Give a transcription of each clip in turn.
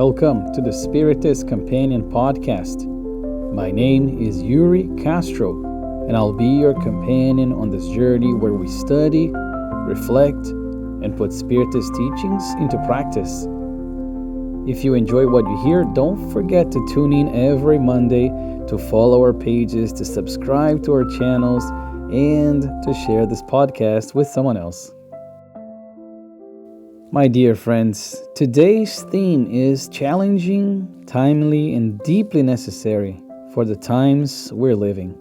Welcome to the Spiritist Companion Podcast. My name is Yuri Castro, and I'll be your companion on this journey where we study, reflect, and put Spiritist teachings into practice. If you enjoy what you hear, don't forget to tune in every Monday, to follow our pages, to subscribe to our channels, and to share this podcast with someone else. My dear friends, today's theme is challenging, timely, and deeply necessary for the times we're living.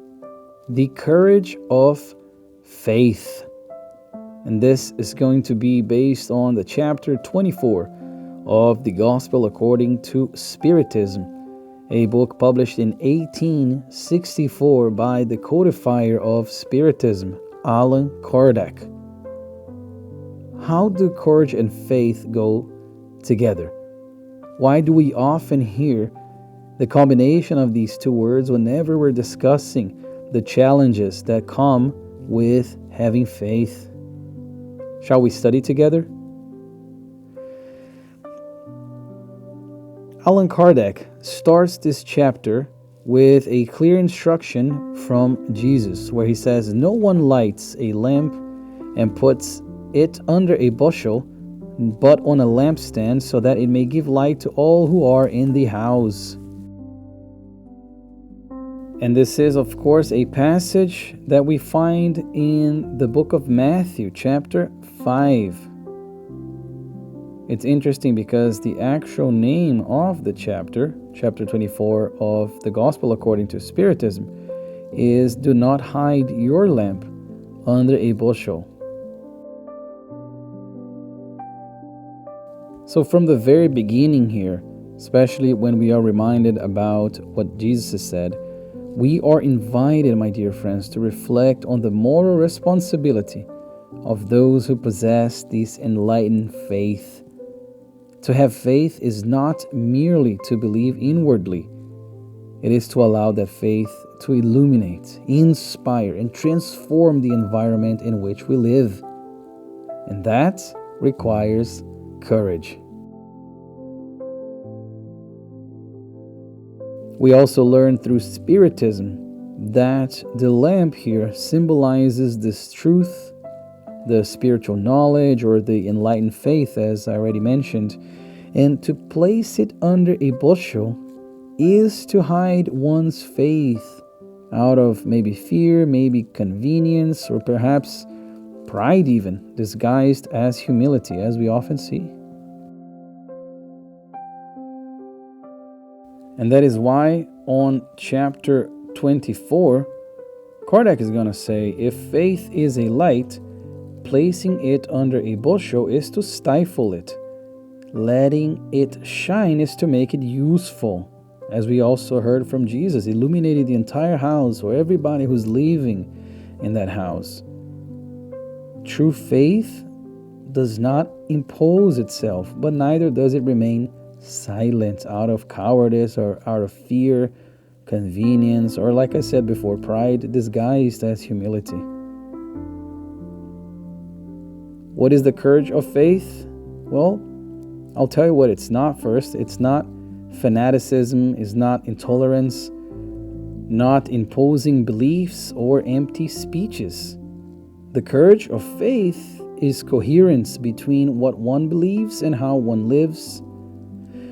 The courage of faith. And this is going to be based on the chapter 24 of the Gospel according to Spiritism, a book published in 1864 by the codifier of Spiritism, Allan Kardec. How do courage and faith go together? Why do we often hear the combination of these two words whenever we're discussing the challenges that come with having faith? Shall we study together? Allan Kardec starts this chapter with a clear instruction from Jesus, where he says, "No one lights a lamp and puts it under a bushel, but on a lampstand, so that it may give light to all who are in the house." And this is, of course, a passage that we find in the book of Matthew, chapter 5. It's interesting because the actual name of the chapter 24 of the Gospel according to Spiritism, is "Do not hide your lamp under a bushel." So from the very beginning here, especially when we are reminded about what Jesus has said, we are invited, my dear friends, to reflect on the moral responsibility of those who possess this enlightened faith. To have faith is not merely to believe inwardly. It is to allow that faith to illuminate, inspire, and transform the environment in which we live. And that requires courage. We also learn through Spiritism that the lamp here symbolizes this truth, the spiritual knowledge, or the enlightened faith, as I already mentioned. And to place it under a bushel is to hide one's faith out of maybe fear, maybe convenience, or perhaps pride even, disguised as humility, as we often see. And that is why on chapter 24, Kardec is going to say, if faith is a light, placing it under a bushel is to stifle it. Letting it shine is to make it useful. As we also heard from Jesus, illuminating the entire house or everybody who's living in that house. True faith does not impose itself, but neither does it remain silent out of cowardice or out of fear, convenience, or, like I said before, pride disguised as humility. What is the courage of faith? Well, I'll tell you what it's not first. It's not fanaticism, it's not intolerance, not imposing beliefs or empty speeches. The courage of faith is coherence between what one believes and how one lives,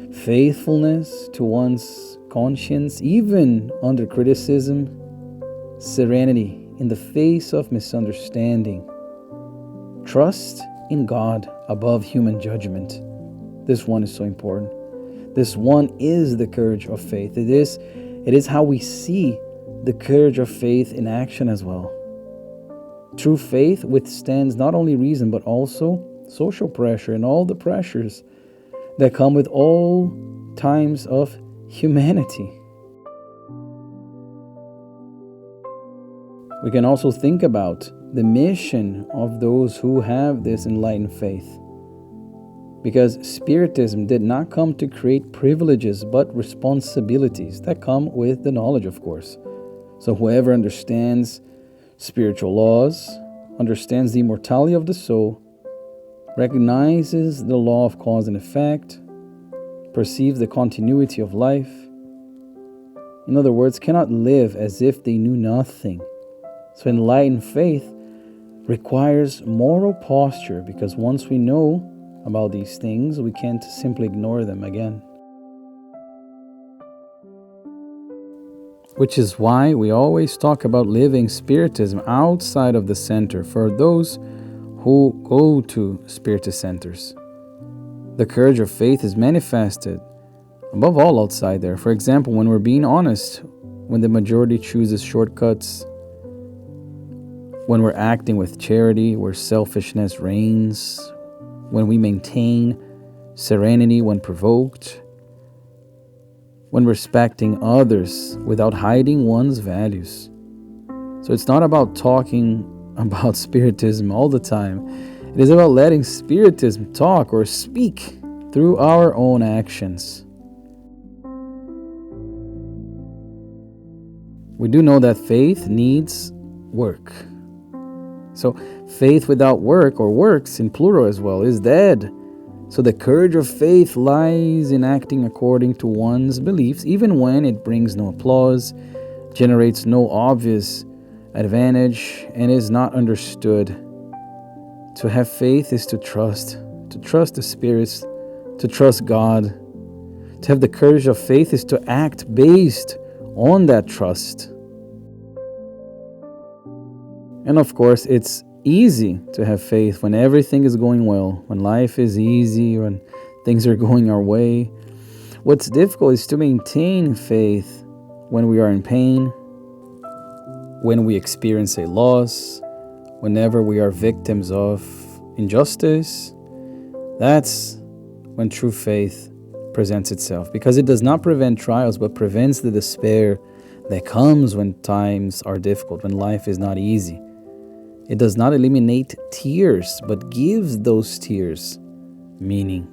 faithfulness to one's conscience, even under criticism, serenity in the face of misunderstanding, trust in God above human judgment. This one is so important. This one is the courage of faith. It is how we see the courage of faith in action as well. True faith withstands not only reason, but also social pressure and all the pressures that come with all times of humanity. We can also think about the mission of those who have this enlightened faith. Because Spiritism did not come to create privileges, but responsibilities that come with the knowledge, of course. So whoever understands spiritual laws, understands the immortality of the soul, recognizes the law of cause and effect, perceive the continuity of life. In other words, cannot live as if they knew nothing. So enlightened faith requires moral posture, because once we know about these things, we can't simply ignore them again. Which is why we always talk about living Spiritism outside of the center for those who go to Spiritist centers. The courage of faith is manifested above all outside there. For example, when we're being honest, when the majority chooses shortcuts, when we're acting with charity where selfishness reigns, when we maintain serenity when provoked, when respecting others without hiding one's values. So it's not about talking about Spiritism all the time. It is about letting Spiritism talk or speak through our own actions. We do know that faith needs work. So faith without work, or works in plural as well, is dead. So the courage of faith lies in acting according to one's beliefs, even when it brings no applause, generates no obvious advantage, and is not understood. To have faith is to trust the spirits, to trust God. To have the courage of faith is to act based on that trust. And of course, it's easy to have faith when everything is going well, when life is easy, when things are going our way. What's difficult is to maintain faith when we are in pain, when we experience a loss, whenever we are victims of injustice. That's when true faith presents itself, because it does not prevent trials, but prevents the despair that comes when times are difficult, when life is not easy. It does not eliminate tears, but gives those tears meaning.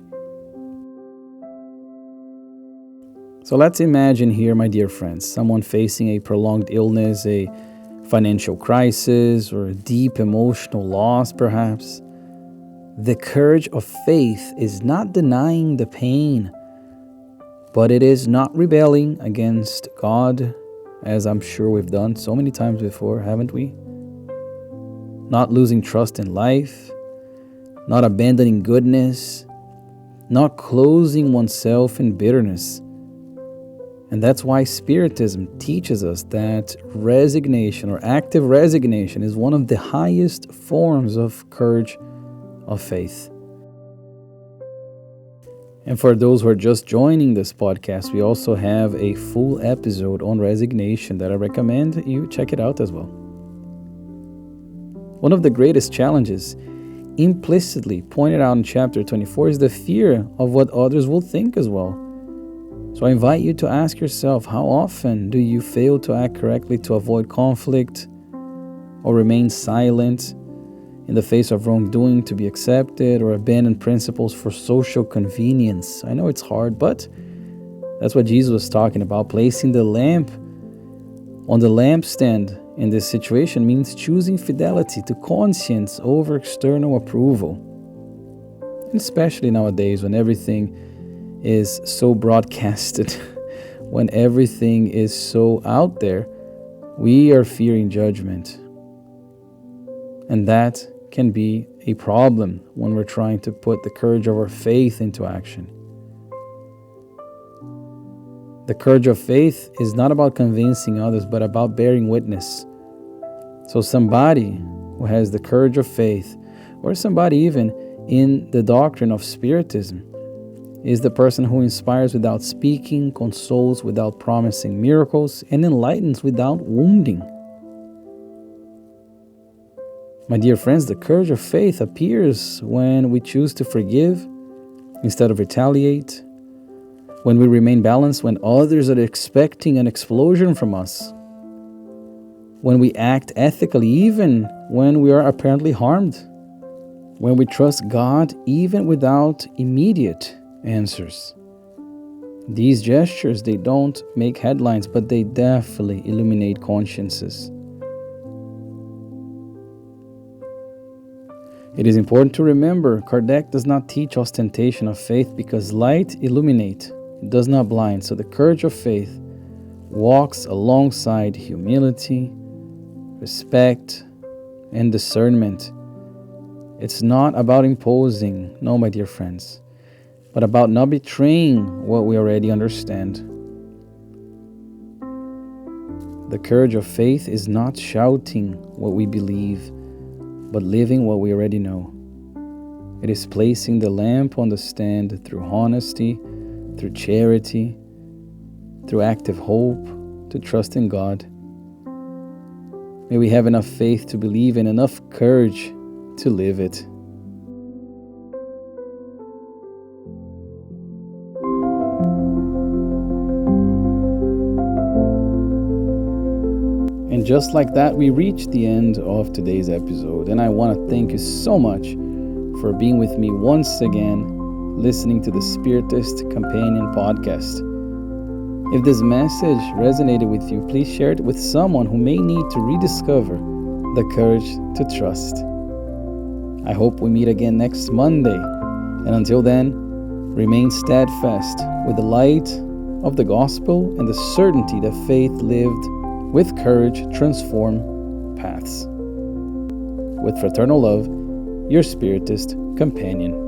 So let's imagine here, my dear friends, someone facing a prolonged illness, a financial crisis, or a deep emotional loss, perhaps. The courage of faith is not denying the pain, but it is not rebelling against God, as I'm sure we've done so many times before, haven't we? Not losing trust in life, not abandoning goodness, not closing oneself in bitterness. And that's why Spiritism teaches us that resignation, or active resignation, is one of the highest forms of courage of faith. And for those who are just joining this podcast, we also have a full episode on resignation that I recommend you check it out as well. One of the greatest challenges, implicitly pointed out in chapter 24, is the fear of what others will think as well. So I invite you to ask yourself, how often do you fail to act correctly to avoid conflict, or remain silent in the face of wrongdoing to be accepted, or abandon principles for social convenience? I know it's hard, but that's what Jesus was talking about. Placing the lamp on the lampstand in this situation means choosing fidelity to conscience over external approval. And especially nowadays, when everything is so broadcasted, when everything is so out there, we are fearing judgment. And that can be a problem when we're trying to put the courage of our faith into action. The courage of faith is not about convincing others, but about bearing witness. So somebody who has the courage of faith, or somebody even in the doctrine of Spiritism, is the person who inspires without speaking, consoles without promising miracles, and enlightens without wounding. My dear friends, the courage of faith appears when we choose to forgive instead of retaliate, when we remain balanced when others are expecting an explosion from us, when we act ethically even when we are apparently harmed, when we trust God even without immediate answers. These gestures, they don't make headlines, but they definitely illuminate consciences. It is important to remember Kardec does not teach ostentation of faith because light illuminate, it does not blind. So the courage of faith walks alongside humility, respect, and discernment. It's not about imposing, no, my dear friends, but about not betraying what we already understand. The courage of faith is not shouting what we believe, but living what we already know. It is placing the lamp on the stand through honesty, through charity, through active hope, to trust in God. May we have enough faith to believe and enough courage to live it. And just like that, we reached the end of today's episode. And I want to thank you so much for being with me once again, listening to the Spiritist Companion podcast. If this message resonated with you, please share it with someone who may need to rediscover the courage to trust. I hope we meet again next Monday. And until then, remain steadfast with the light of the gospel and the certainty that faith lived with courage transform paths. With fraternal love, your Spiritist Companion.